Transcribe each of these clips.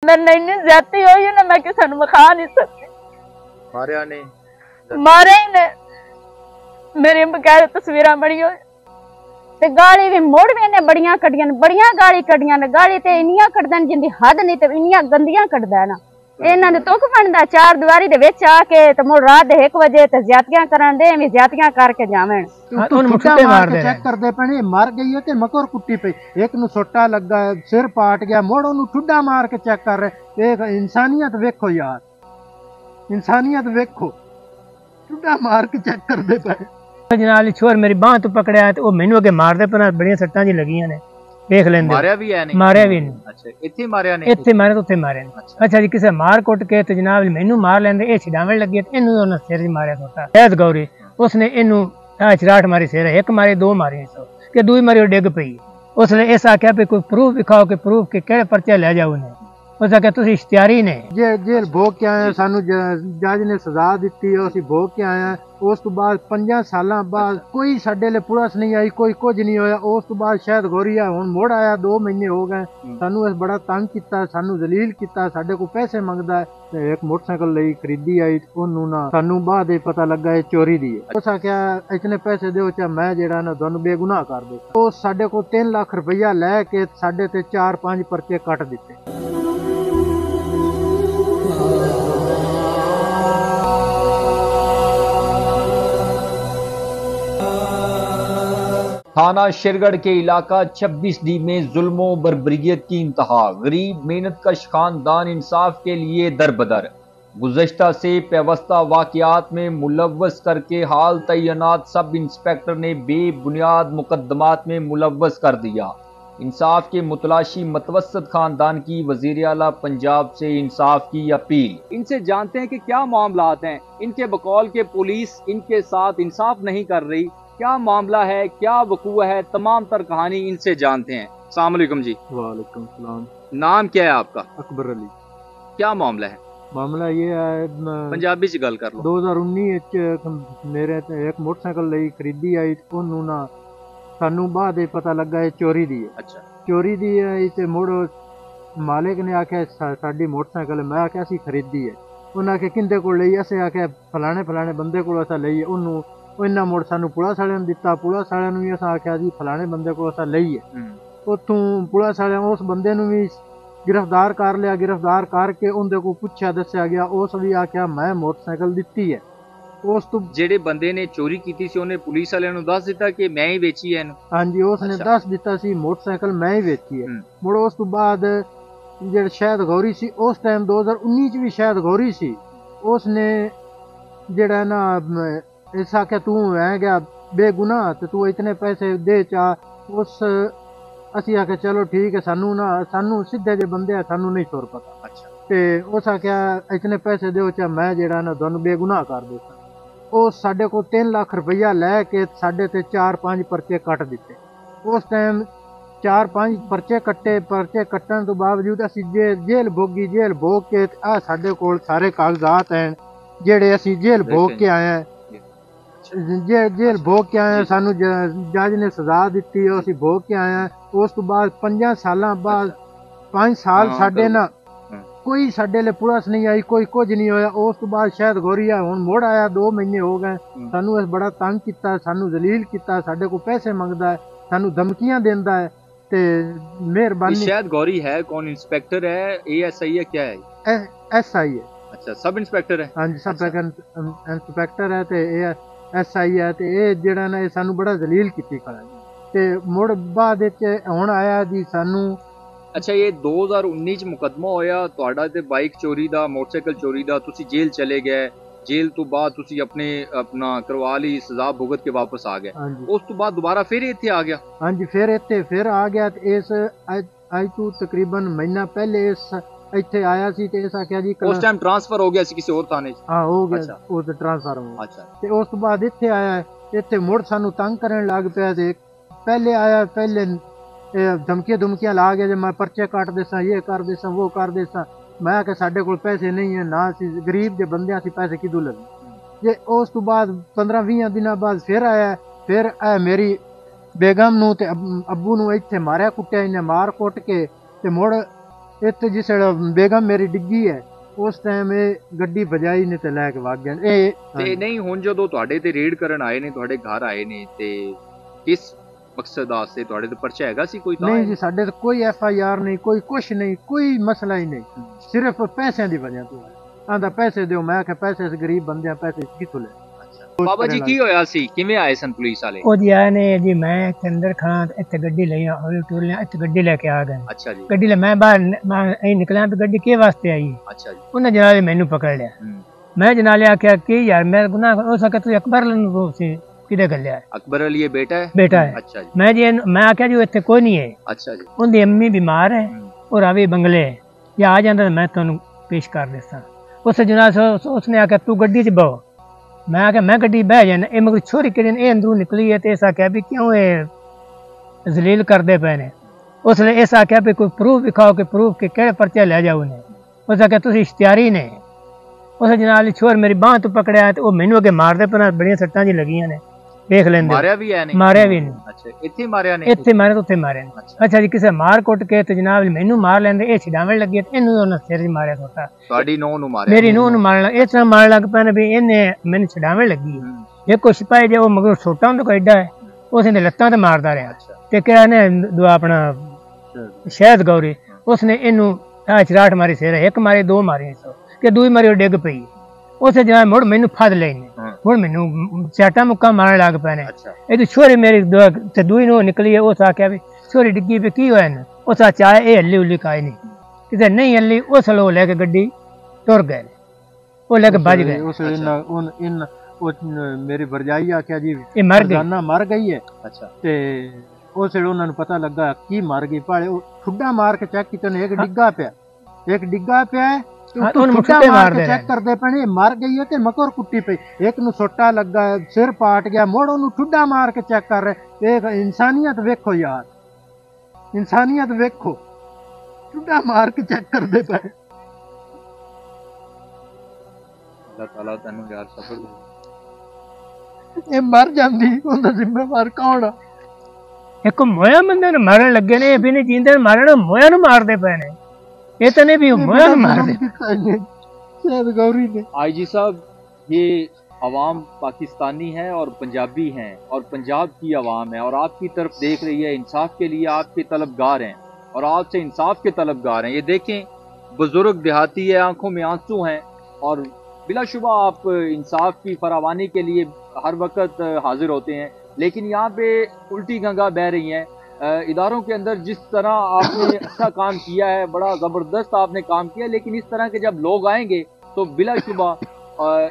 मैंने इन्नी ज्यादती हुई है ना, मैं किसी को विखा नहीं सकती। मारिया ने मारे ही ने, मेरी बगैर तस्वीर बड़ी हो ते गाली भी मोड़ भी इन्हें बड़ियां कड्डियां, बड़ियां गाली कड्डियां ने। गाली ते इन्नियां कड्डदा जिंदी हद नहीं, ते इन्नियां गंदियां कड्डदा ना। इन्हां ने तुक बनदा चार दीवारी दे विच आके ते मुड़ रात दे 1 बजे ते ज्यादतियां करन दे, भी ज्यादतियां करके जावें। उन मुट्ठे मार के चेक करदे पणे मर गई है कि मकोर कुट्टी पई, एक नु सोटा लगा है, सिर पाट गया, मोड़ ओनू ठुड्डा मार के चेक कर रहे। एक इंसानियत वेखो यार, इंसानियत वेखो, ठुड्डा मार के चेक करदे पे। जनाब छोर मेरी बांह तो पकड़या ते ओ मैनू अगे मारदे पर बड़ियां सट्टां जी लगियां ने, देख लेंदे। मारिया भी है नहीं? मारिया भी नहीं। अच्छा, इत्थे मारिया ने? इत्थे मारे तो उत्थे मारे। अच्छा जी, किसे मार कुट के ते जनाब मैनू मार लेंदे, ए छिडावण लगे ते इनू उन्हें सिर च मारिया छोटा शहद गौरी, उसने इनू चराट मारी सिर, एक मारी 2 मारी कि दूई मारी डिग पई। उसने इस आख्या पे कोई प्रूफ दिखाओ कि प्रूफ के केड़े पर्चे ले जाओ ने। उस आख्या तुसी इश्तियारी ने जेल भोग के आए, सानू जज ने सजा दिती है, असीं भोग के आए। उस तो बाद 5 सालां बाद कोई साडे ले पुलिस नहीं आई, कोई कुछ नहीं होया। उस तो बाद शायद गौरीया हुण मुड़ आया, 2 महीने हो गए। सानू इस बड़ा तंग किया, सानू जलील किया, साडे को पैसे मंगदा है। एक मोटरसाइकिल लई खरीदी आई, ओनू ना सानू बाद पता लगा है चोरी दी है। उस आख्या इतने पैसे दो चाहे मैं जेड़ा ना तुहानू बेगुनाह कर दे। वो साडे को 3 लाख रुपया लैके साडे ते 4-5 परचे कट दिते। थाना शेरगढ़ के इलाका 26D में जुल्मों बर्बरियत की इंतहा। गरीब मेहनत कश खानदान इंसाफ के लिए दरबदर। गुज़श्ता से पेवस्ता वाक़यात में मुलव्वस करके हाल तैनात सब इंस्पेक्टर ने बेबुनियाद मुकदमात में मुलव्वस कर दिया। इंसाफ के मुतलाशी मतवसत खानदान की वज़ीर आला पंजाब से इंसाफ की अपील। इनसे जानते हैं कि क्या मामलात हैं। इनके बकौल के पुलिस इनके साथ इंसाफ नहीं कर रही, क्या मामला है, क्या वकूआ है, तमाम तर कहानी इनसे जानते हैं। अस्सलाम वालेकुम जी। वालेकुम सलाम। नाम क्या है आपका? अकबर अली। क्या मामला है? मामला ये है, पंजाबी च गल कर लो। 2019 मेरे एक मोटरसाइकिल लई खरीदी आई, ओनू ना सानू बाद पता लगा है चोरी दी है। अच्छा, चोरी दी है ते मुड़ मालिक ने आख्या साडी मोटरसाइकिल, मैं आख्या असीं खरीदी है। उन्हें आख्या किंदे कोल लई, असें आख्या फलाने फलाने बंदे कोल असां लई है। ओनू इन्ना मुड़ सानू पुलिस वाले ने दिता, पुलिस वाले भी असां आख्या जी फलाने बंदे को असां लई है। उत्थों पुलिस वाले उस बंदे नू भी गिरफ्तार कर लिया। गिरफ्तार करके उनके को पूछा दस्या गया, उस भी आख्या मैं मोटरसाइकिल दिती है। उस तो जेड़े बंदे ने चोरी की सी उन्हें पुलिस वाले नू दस दिता कि मैं ही बेची है। हाँ जी, उसने दस दिता सी मोटरसाइकिल मैं ही बेची है। मुड़ उस तो बाद जेड़ा शायद गौरी सी, उस टाइम 2019 च भी शायद गौरी सी, उसने जेड़ा ना इस आख्या तू है गया बेगुनाह ते तू इतने पैसे दे चा। उस असी आख्या चलो ठीक है, सानू सीधे जे बंदे है, सानू नहीं सुर पता। अच्छा, ते उस आख्या इतने पैसे दो चा मैं जेड़ा ना तुहानू बेगुनाह कर देता। ਉਹ ਸਾਡੇ ਕੋਲ 3 ਲੱਖ ਰੁਪਈਆ ਲੈ ਕੇ ਸਾਡੇ ਤੇ 4-5 ਪਰਚੇ ਕੱਟ ਦਿੱਤੇ। ਉਸ ਟਾਈਮ 4-5 ਪਰਚੇ ਕੱਟੇ। ਪਰਚੇ ਕੱਟਣ ਤੋਂ ਬਾਵਜੂਦ ਅਸੀਂ ਜੇਲ੍ਹ ਭੋਗੀ। ਜੇਲ੍ਹ ਭੋਗ ਕੇ ਆ ਸਾਡੇ ਕੋਲ ਸਾਰੇ ਕਾਗਜ਼ਾਤ ਹਨ ਜਿਹੜੇ ਅਸੀਂ ਜੇਲ੍ਹ ਭੋਗ ਕੇ ਆਏ ਹਾਂ। ਜੇਲ੍ਹ ਭੋਗ ਕੇ ਆਏ, ਸਾਨੂੰ ਜੱਜ ਨੇ ਸਜ਼ਾ ਦਿੱਤੀ, ਅਸੀਂ ਭੋਗ ਕੇ ਆਏ ਹਾਂ। ਉਸ ਤੋਂ ਬਾਅਦ 5 ਸਾਲਾਂ ਬਾਅਦ 5 ਸਾਲ ਸਾਡੇ ਨਾਲ कोई साडे ले पुलिस नहीं आई, कोई कुछ नहीं होया। उस तो बाद शायद गौरीया हुण मुड़ आया, 2 महीने हो गए। सानू इस बड़ा तंग किया, सानू जलील किया, साडे को पैसे मंगदा है, सानू धमकियां देंदा है। ते मेहरबानी। शायद गौरी है कौन? इंस्पेक्टर है, ASI है, क्या है? SI है। अच्छा, सब इंस्पेक्टर है? हाँ जी, सब इंस्पेक्टर है ते SI है। ते ये जेड़ा ना सानू बड़ा जलील कीती खड़ा ते मुड़ बाद विच हुण आया जी सानू। अच्छा, ये 2019 मुकदमा होया तुहाडा ते बाइक चोरी दा, मोटरसाइकिल चोरी दा, तुसी जेल चले गए। जेल तो बाद तुसी अपना करवा ली, सजा भुगत के वापस आ गए। उस तो बाद दोबारा फिर इत्थे आ गया? हाँ जी, फिर इत्थे फिर आ गया। इस अज तो तकरीबन महीना पहले इस इत्थे आया सी ते इस आख्या जी उस टाइम ट्रांसफर हो गया सी किसी और थाने? हाँ हो गया। अच्छा। वो तो ट्रांसफर हो। अच्छा। ते उस तो बाद इत्थे आया, इत्थे मुड़ सानू तंग करन लग पिया। ते पहले आया, पहले धमकियां ला गया, मैं पर्चे काट देसा, ये कर देसा, वो कर देसा। मैं कि साडे कोल पैसे नहीं है ना, गरीब जे बंदे असीं पैसे किदों लगे। जे उस तो बाद 15-20 दिनों बाद फिर आया। फिर मेरी बेगम नू ते अब्बू नू इत्थे मारिया कुटिया। इन्हें मार कुट के ते मुड़ ਇੱਥੇ ਜਿਸ ਵੇਲੇ ਬੇਗਮ ਮੇਰੀ ਡਿੱਗੀ ਹੈ ਉਸ ਟਾਈਮ ਇਹ ਗੱਡੀ ਵਜਾਈ ਨੇ ਤੇ ਲੈ ਕੇ ਵਗ ਗਏ ਇਹ। ਤੇ ਨਹੀਂ ਹੁਣ ਜਦੋਂ ਤੁਹਾਡੇ ਤੇ ਰੇਡ ਕਰਨ ਆਏ ਨੇ, ਤੁਹਾਡੇ ਘਰ ਆਏ ਨੇ, ਤੇ ਕਿਸ ਮਕਸਦ ਵਾਸਤੇ ਤੁਹਾਡੇ ਤੇ ਪਰਚਾ ਹੈਗਾ ਸੀ ਕੋਈ? ਨਹੀਂ ਜੀ, ਸਾਡੇ ਤੇ ਕੋਈ FIR ਨਹੀਂ, ਕੋਈ ਕੁਛ ਨਹੀਂ, ਕੋਈ ਮਸਲਾ ਹੀ ਨਹੀਂ, ਸਿਰਫ ਪੈਸਿਆਂ ਦੀ ਵਜ੍ਹਾ ਤੋਂ ਆਂਦਾ ਪੈਸੇ ਦਿਓ। ਮੈਂ ਕਿਹਾ ਪੈਸੇ ਗਰੀਬ ਬੰਦੇ ਆ, ਪੈਸੇ ਕਿੱਥੋਂ ਲੈ। ਬਾਬਾ ਜੀ ਕੀ ਹੋਇਆ ਸੀ, ਕਿਵੇਂ ਆਏ ਸਨ ਪੁਲਿਸ ਵਾਲੇ? ਉਹ ਜੀ ਆਏ ਨੇ ਜੀ, ਮੈਂ ਇੱਥੇ ਅੰਦਰ ਖਾਂ ਇੱਥੇ ਗੱਡੀ ਲਈ ਹੌਲੀ ਟੁਰਲਿਆ, ਇੱਥੇ ਗੱਡੀ ਲੈ ਕੇ ਆ ਗਏ। ਅੱਛਾ ਜੀ। ਗੱਡੀ ਲੈ ਮੈਂ ਬਾਹਰ ਮੈਂ ਨਿਕਲਿਆ ਵੀ ਗੱਡੀ ਕਿਹ ਵਾਸਤੇ ਆਈ? ਅੱਛਾ ਜੀ। ਉਹਨੇ ਜਨਾਲੇ ਮੈਨੂੰ ਪਕੜ ਲਿਆ। ਮੈਂ ਜਨਾਲੇ ਆਖਿਆ कि यार मैं गुनाह हो सके तू अकबर रूप से किधे गलिया है? अकबर अली ये बेटा है? बेटा है। अच्छा जी। मैं आख्या जी इत्थे कोई नहीं है। अच्छा जी। उनकी अम्मी बीमार है और रावी बंगले है, या आ जाता मैं तुहानू पेश कर देता। उस जनाब उसने आख्या तू गड्डी च बहो। मैं आख्या मैं गड्डी बह जाना। ये मगर छोरी कि अंदरों निकली है तो इस आख्या भी क्यों ये जलील करते पे ने। उसने इस आख्या भी कोई प्रूफ दिखाओ कि प्रूफ के केड़े पर्चे ले जाओ ने। उस आख्या तुसीं इश्तियारी ने। उस जनाब छोर मेरी बांह तो पकड़िया तो मैनू अगे मारदे पे बड़िया सट्टां जी लगियां ने, देख लेंदे। मारिया भी है? नहीं मारिया भी नहीं। अच्छा, इत्थे मारिया ने? इत्थे मारे तो उत्थे मारे। अच्छा जी, किसे मार कुट के तो जनाब मैनू मार लेंदे, ये छिडावण लगी ते इहनू उन्हां सिर च मारिया छोटा। तुहाडी नूंह नूं मारिया? मेरी नूंह नूं मारन इस तरह मारन लग पे भी इहने मैनू छिडावण लगी है। एक सिपाही जो मगर छोटा हुंदा कोई एडा है, उसने लत्तां ते मारदा रहा ते क्या ने दुआ अपना शहद गौरी उसने इहनू चराट मारी सिर, एक मारी दो मारी कि दूई मारी डिग पई। उस जनाब मुड़ मैनू फद लेने, मुड़ मैनू चाटा मुक्का मारन लग पे ने। ये छोरी मेरी दूई नूंह निकली है। उस आख्या भी छोरी डिग्गी पे की होया? उस चाहे ये हल्ली उल्ली काई नहीं किते नहीं हल्ली। उस लो लेके गड्डी तुर गए, वो लेके भज गए। मेरी भरजाई आख्या जी ये मर गई है। अच्छा। ते उस उन्होंने पता लगा की मर गई, भाड़े ठुड्डा मार के चेक किते एक डिग्गा पिया, एक डिग्गा पिया चेक करते पे मर गई है ते मकोर कुट्टी पई। एक नू सोटा लगा, सिर पाट गया, मोड़ ओनू ठुड्डा मार के चेक कर रहे। एक इंसानियत वेखो यार, इंसानियत वेखो, ठुड्डा मार के चेक करते पे। अल्लाह ताला तन्नू यार सबर दे। ये मर जांदी उनदा जिम्मेवार कौन आ? एक मोया बंदे ने मारन लगे ने, भी नहीं जींदे मारन, मोया नु मारदे पे ने। ये तो नहीं भी मोया नु मारदे। शायद गौरी ने। आईजी साहब, ये अवाम पाकिस्तानी है और पंजाबी हैं और पंजाब की अवाम है और आपकी तरफ देख रही है, इंसाफ के लिए आपके तलबगार हैं और आपसे इंसाफ के तलबगार हैं। ये देखें, बुजुर्ग देहाती है, आंखों में आंसू हैं और बिलाशुबा आप इंसाफ की फरावानी के लिए हर वक्त हाजिर होते हैं, लेकिन यहाँ पे उल्टी गंगा बह रही हैं। इदारों के अंदर जिस तरह आपने अच्छा काम किया है, बड़ा ज़बरदस्त आपने काम किया, लेकिन इस तरह के जब लोग आएंगे तो बिलाशुबा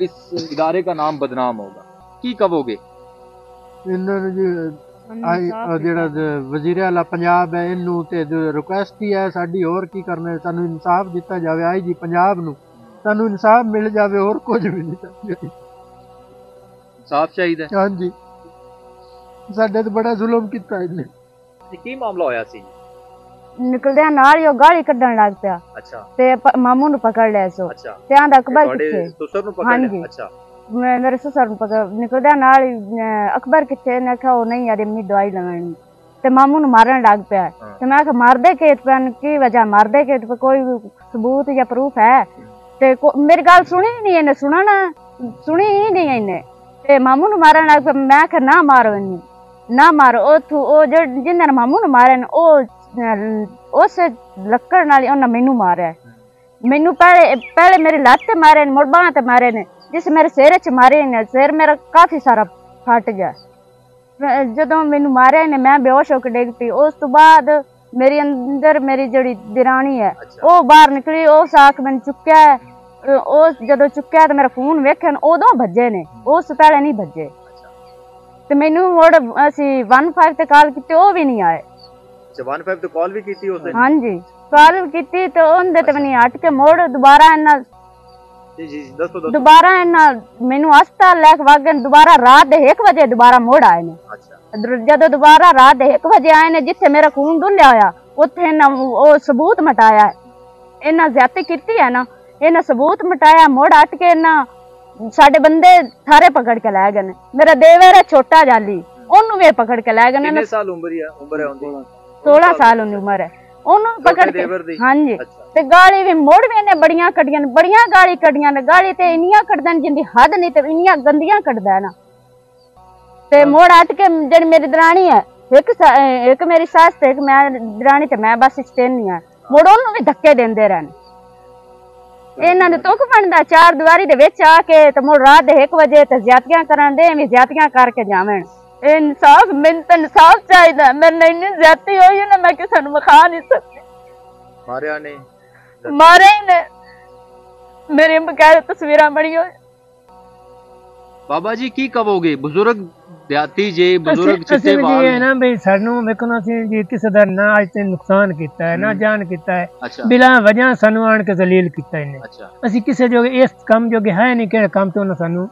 इस इदारे का नाम बदनाम होगा। की कहोगे? ਜਿਹੜਾ ਵਜ਼ੀਰ ਆਲਾ ਪੰਜਾਬ ਹੈ ਇਹਨੂੰ ਤੇ ਰਿਕੁਐਸਟ ਹੀ ਹੈ ਸਾਡੀ, ਹੋਰ ਕੀ ਕਰਨਾ, ਸਾਨੂੰ ਇਨਸਾਫ ਦਿੱਤਾ ਜਾਵੇ। ਆਈ ਜੀ ਪੰਜਾਬ ਨੂੰ ਸਾਨੂੰ ਇਨਸਾਫ ਮਿਲ ਜਾਵੇ, ਹੋਰ ਕੁਝ ਵੀ ਨਹੀਂ ਚਾਹੀਦਾ। ਇਨਸਾਫ ਚਾਹੀਦਾ? ਹਾਂਜੀ, ਸਾਡੇ ਤੇ ਬੜਾ ਜ਼ੁਲਮ ਕੀਤਾ ਇਹਨੇ। ਕੀ ਮਾਮਲਾ ਹੋਇਆ ਸੀ? ਨਿਕਲਦਿਆਂ ਨਾਲ ਹੀ ਉਹ ਗਾਲੀ ਕੱਢਣ ਲੱਗ ਪਿਆ। ਅੱਛਾ। ਤੇ ਮਾਮੂ ਨੂੰ ਪਕੜ ਲਿਆ ਸੋ। ਅੱਛਾ। ਤੇ ਆਂਦਾ ਅਕਬਰ ਕਿੱਥੇ? ਸੁਸਰ ਨੂੰ ਪਕੜ ਲਿਆ? ਅੱਛਾ। ਮੇਰੇ ਸੁਸਰ ਨੂੰ ਪਕੜ ਨਿਕਲਦਿਆਂ ਨਾਲ ਅਕਬਰ ਕਿੱਥੇ? ਨੇ ਕਿਹਾ ਉਹ ਨਹੀਂ ਯਾਰ ਇੰਨੀ ਦਵਾਈ ਲਗਾਣੀ। ਤੇ ਮਾਮੂ ਨੂੰ ਮਾਰਨ ਲੱਗ ਪਿਆ। ਤੇ ਮੈਂ ਕਿਹਾ ਮਾਰਦੇ ਕਿ ਕੀ ਵਜ੍ਹਾ ਮਾਰਦੇ ਕਿ ਕੋਈ ਸਬੂਤ ਜਾਂ ਪ੍ਰੂਫ ਹੈ? ਤੇ ਮੇਰੀ ਗੱਲ ਸੁਣੀ ਨਹੀਂ ਇਹਨੇ, ਸੁਣੀ ਹੀ ਨਹੀਂ ਇਹਨੇ। ਤੇ ਮਾਮੂ ਨੂੰ ਮਾਰਨ ਲੱਗ ਪਿਆ। ਮੈਂ ਕਿਹਾ ਨਾ ਮਾਰੋ ਇਹਨੂੰ, ਨਾ ਮਾਰੋ। ਉਹ ਜਿਨ੍ਹਾਂ ਨੇ ਮਾਮੂ ਨੂੰ ਮਾਰਿਆ ਉਹ ਉਸ ਲੱਕੜ ਨਾਲ ਉਹਨਾਂ ਮੈਨੂੰ ਮਾਰਿਆ। ਮੈਨੂੰ ਪਹਿਲੇ ਮੇਰੀ ਲੱਤ ਤੇ ਮਾਰੇ ਨੇ, ਮੁੜ ਬਾਂਹ ਤੇ ਮਾਰੇ ਨੇ, ਜਿਸ ਮੇਰੇ ਸਿਰ 'ਚ ਮਾਰੇ ਨੇ। ਸਿਰ ਮੇਰਾ ਕਾਫੀ ਸਾਰਾ ਫਟ ਗਿਆ। ਜਦੋਂ ਮੈਨੂੰ ਮਾਰਿਆ ਨੇ ਮੈਂ ਬੇਹੋਸ਼ ਹੋ ਕੇ ਡਿੱਗ ਪਈ। ਉਸ ਤੋਂ ਬਾਅਦ ਮੇਰੀ ਅੰਦਰ ਮੇਰੀ ਜਿਹੜੀ ਦਿਰਾਣੀ ਹੈ ਉਹ ਬਾਹਰ ਨਿਕਲੀ। ਉਸ ਆਖ ਮੈਨੂੰ ਚੁੱਕਿਆ। ਉਹ ਜਦੋਂ ਚੁੱਕਿਆ ਤੇ ਮੇਰਾ ਫੋਨ ਵੇਖਣ ਉਦੋਂ ਭੱਜੇ ਨੇ, ਉਸ ਤੋਂ ਪਹਿਲੇ ਨਹੀਂ ਭੱਜੇ। ਤੇ ਮੈਨੂੰ ਮੁੜ ਅਸੀਂ 15 ਤੇ ਕਾਲ ਕੀਤੀ, ਉਹ ਵੀ ਨਹੀਂ ਆਏ। 15 ਤੇ ਕਾਲ ਵੀ ਕੀਤੀ ਉਸਨੇ? ਹਾਂਜੀ, ਕਾਲ ਕੀਤੀ ਤੇ ਉਹਦੇ ਤੇ ਨਹੀਂ ਹਟ ਕੇ ਮੁੜ ਦੁਬਾਰਾ ਇਹਨਾਂ ਦੁਬਾਰਾ ਇਹਨਾਂ ਮੈਨੂੰ ਹਸਪਤਾਲ ਲੈ ਕੇ ਵਗ ਗਏ। ਦੁਬਾਰਾ ਰਾਤ ਦੇ 1 ਵਜੇ ਦੁਬਾਰਾ ਮੁੜ ਆਏ ਨੇ। ਜਦੋਂ ਦੁਬਾਰਾ ਰਾਤ ਦੇ 1 ਵਜੇ ਆਏ ਨੇ, ਜਿੱਥੇ ਮੇਰਾ ਖੂਨ ਡੁੱਲਿਆ ਹੋਇਆ ਉੱਥੇ ਇਹਨਾਂ ਉਹ ਸਬੂਤ ਮਟਾਇਆ। ਇਹਨਾਂ ਜ਼ਿਆਦਤੀ ਕੀਤੀ ਹੈ ਨਾ, ਇਹਨਾਂ ਸਬੂਤ ਮਟਾਇਆ। ਮੁੜ ਹਟ ਕੇ ਇਹਨਾਂ ਸਾਡੇ ਬੰਦੇ ਸਾਰੇ ਪਕੜ ਕੇ ਲੈ ਗਏ ਨੇ। ਮੇਰਾ ਦੇਵਰ ਹੈ ਛੋਟਾ ਜਾਲੀ, ਉਹਨੂੰ ਵੀ ਪਕੜ ਕੇ ਲੈ ਗਏ ਨੇ। ਕਿੰਨੇ ਸਾਲ ਉਮਰ ਹੈ ਉਹਦੀ? 16 ਸਾਲ ਉਹਦੀ ਉਮਰ ਹੈ। ਉਹਨੂੰ ਪਕੜ ਕੇ ਦੇਵਰ ਦੀ? ਹਾਂਜੀ ਅੱਛਾ ਤੇ ਗਾਲੀ ਵੀ ਮੋੜ ਵੀ ਇਹਨੇ ਬੜੀਆਂ ਕੱਢੀਆਂ ਨੇ, ਬੜੀਆਂ ਗਾਲੀ ਕੱਢੀਆਂ ਨੇ। ਗਾਲੀ ਤੇ ਇੰਨੀਆਂ ਕੱਢਦਾ ਨੇ ਜਿੰਦੀ ਹੱਦ ਨਹੀਂ, ਤੇ ਇੰਨੀਆਂ ਗੰਦੀਆਂ ਕੱਢਦਾ ਹੈ ਨਾ। ਤੇ ਮੋੜ ਹਟ ਕੇ ਜਿਹੜੀ ਮੇਰੀ ਦਰਾਣੀ ਹੈ, ਇੱਕ ਮੇਰੀ ਸੱਸ ਤੇ ਇੱਕ ਮੈਂ ਦਰਾਣੀ, ਤੇ ਮੈਂ ਬਸ ਤਿੰਨ ਹੀ ਆ। ਮੁੜ ਉਹਨੂੰ ਵੀ ਧੱਕੇ ਦਿੰਦੇ ਰਹਿਣ। ਇਹਨਾਂ ਦੇ ਤੁਕ ਬਣਦਾ ਚਾਰ ਦੀਵਾਰੀ ਦੇ ਵਿੱਚ ਆ ਕੇ, ਤੇ ਮੁੜ ਰਾਤ ਦੇ 1 ਵਜੇ ਤੇ ਜ਼ਿਆਦਤੀਆਂ ਕਰਨ ਦੇ, ਵੀ ਜ਼ਿਆਦਤੀਆਂ ਕਰਕੇ ਜਾਵਣ। ਇਨਸਾਫ, ਮੈਨੂੰ ਤਾਂ ਇਨਸਾਫ ਚਾਹੀਦਾ। ਮੇਰੇ ਨਾਲ ਇੰਨੀ ਜ਼ਿਆਦਤੀ ਹੋਈ ਹੈ ਨਾ, ਮੈਂ ਕਿਸੇ ਨੂੰ ਵਿਖਾ ਨਹੀਂ ਸਕਦੀ। ਮਾਰਿਆ ਨੇ? ਮਾਰੇ ਹੀ ਨੇ, ਮੇਰੀ ਬਕਾਇਦਾ ਤਸਵੀਰਾਂ ਬਣੀਆਂ। ਬਾਬਾ ਜੀ ਕੀ ਕਹੋਗੇ? ਬਜ਼ੁਰਗ ਦਿਹਾਤੀ ਜੇ ਬਜ਼ੁਰਗ ਅਸੀਂ ਚਿੱਟੇ ਵੀ ਵਾਲ ਜੀ ਹੈ ਨਾ ਬਈ ਸਾਨੂੰ ਵੇਖਣਾ ਸੀ ਜੀ, ਕਿਸੇ ਦਾ ਨਾ ਅੱਜ ਤੇ ਨੁਕਸਾਨ ਕੀਤਾ ਹੈ, ਨਾ ਜਾਨ ਕੀਤਾ ਹੈ, ਅੱਛਾ ਬਿਲਾ ਵਜ੍ਹਾ ਸਾਨੂੰ ਆਣ ਕੇ ਜ਼ਲੀਲ ਕੀਤਾ ਇਹਨੇ। ਅੱਛਾ ਅਸੀਂ ਕਿਸੇ ਜੋਗੇ ਇਸ ਕੰਮ ਜੋਗੇ ਹੈ ਨਹੀਂ, ਕਿਹੜੇ ਕੰਮ ਤੋਂ ਉਹਨੇ ਸਾਨੂੰ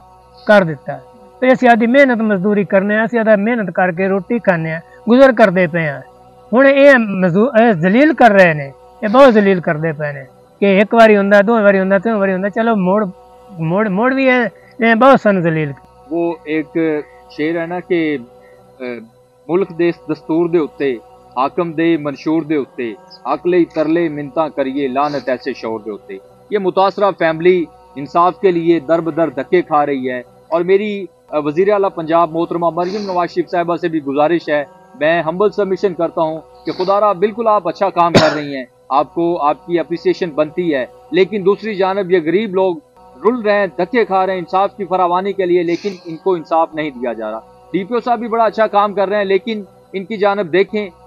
ਕਰ ਦਿੱਤਾ। ਤੇ ਅਸੀਂ ਆਦੀ ਮਿਹਨਤ ਮਜ਼ਦੂਰੀ ਕਰਨੇ ਆ, ਅਸੀਂ ਆਦਾ ਮਿਹਨਤ ਕਰਕੇ ਰੋਟੀ ਖਾਣੇ ਆ, ਗੁਜ਼ਰ ਕਰਦੇ ਪਏ ਆ। ਹੁਣ ਇਹ ਜ਼ਲੀਲ ਕਰ ਰਹੇ ਨੇ, ਇਹ ਬਹੁਤ ਜ਼ਲੀਲ ਕਰਦੇ ਪਏ ਨੇ ਕਿ ਇੱਕ ਵਾਰੀ ਹੁੰਦਾ, 2 ਵਾਰੀ ਹੁੰਦਾ, 3 ਵਾਰੀ ਹੁੰਦਾ, ਚਲੋ ਮੋੜ ਵੀ ਇਹ ਬਹੁਤ ਸਾਨੂੰ ਜ਼ਲੀਲ। वो एक शेर है ना कि मुल्क दे दस्तूर दे उत्ते हाकम दे मंशूर दे उत्ते अकले तरले मिन्नतां करिए लानत ऐसे शौर दे उत्ते। ये मुतासरा फैमिली इंसाफ के लिए दर बदर धक्के खा रही है और मेरी वज़ीर आला पंजाब मोहतरमा मरियम नवाज शरीफ साहिबा से भी गुजारिश है, मैं हम्बल सबमिशन करता हूँ कि खुदारा बिल्कुल आप अच्छा काम कर रही हैं, आपको आपकी अप्रिसिएशन बनती है, लेकिन दूसरी जानब ये गरीब लोग रुल रहे हैं, धक्के खा रहे हैं इंसाफ की फरावानी के लिए, लेकिन इनको इंसाफ नहीं दिया जा रहा। डीपीओ साहब भी बड़ा अच्छा काम कर रहे हैं, लेकिन इनकी जानब देखें